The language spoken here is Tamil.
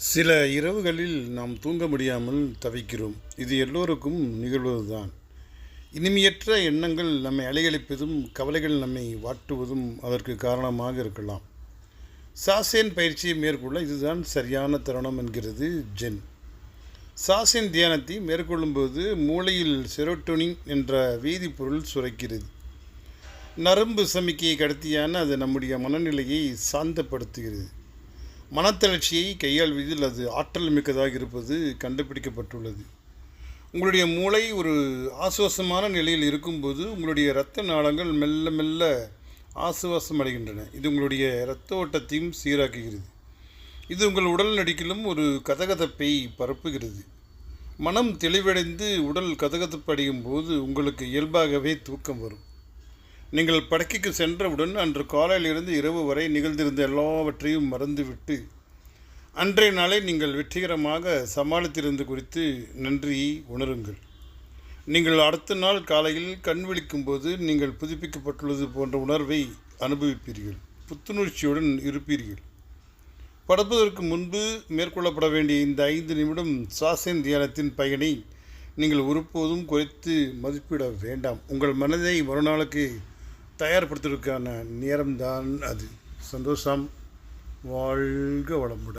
சில இரவுகளில் நாம் தூங்க முடியாமல் தவிக்கிறோம். இது எல்லோருக்கும் நிகழ்வதுதான். இனிமையற்ற எண்ணங்கள் நம்மை அலைக்கழிப்பதும், கவலைகள் நம்மை வாட்டுவதும் அதற்கு காரணமாக இருக்கலாம். சாசேன் பயிற்சியை மேற்கொள்ள இதுதான் சரியான தருணம் என்கிறது ஜென். சாசேன் தியானத்தை மேற்கொள்ளும்போது மூளையில் செரோட்டோனின் என்ற வேதிப்பொருள் சுரக்கிறது. நரம்பு சமிக்கையை கடத்தியான அது நம்முடைய மனநிலையை சாந்தப்படுத்துகிறது. மனத்தளர்ச்சியை கையாள்வதில் அது ஆற்றல் மிக்கதாக இருப்பது கண்டுபிடிக்கப்பட்டுள்ளது. உங்களுடைய மூளை ஒரு ஆசுவாசமான நிலையில் இருக்கும்போது உங்களுடைய இரத்த நாளங்கள் மெல்ல மெல்ல ஆசுவாசம் அடைகின்றன. இது உங்களுடைய இரத்த ஓட்டத்தையும் சீராக்குகிறது. இது உங்கள் உடல் நடிக்கிலும் ஒரு கதகதப்பை பரப்புகிறது. மனம் தெளிவடைந்து உடல் கதகதப்படையும் போது உங்களுக்கு இயல்பாகவே தூக்கம் வரும். நீங்கள் படுக்கைக்கு சென்றவுடன் அன்று காலையிலிருந்து இரவு வரை நிகழ்ந்திருந்த எல்லாவற்றையும் மறந்துவிட்டு அன்றைய நாளை நீங்கள் வெற்றிகரமாக சமாளித்திருந்து குறித்து நன்றியை உணருங்கள். நீங்கள் அடுத்த நாள் காலையில் கண் விழிக்கும்போது நீங்கள் புதுப்பிக்கப்பட்டுள்ளது போன்ற உணர்வை அனுபவிப்பீர்கள். புத்துணர்ச்சியுடன் இருப்பீர்கள். படுப்பதற்கு முன்பு மேற்கொள்ளப்பட வேண்டிய இந்த 5 நிமிடம் சாசேன் தியானத்தின் பயனை நீங்கள் ஒருபோதும் குறைத்து மதிப்பிட வேண்டாம். உங்கள் மனதை மறுநாளுக்கு தயார்படுத்துவதற்கான நேரம்தான் அது. சந்தோஷம். வாழ்க வளமுடன்.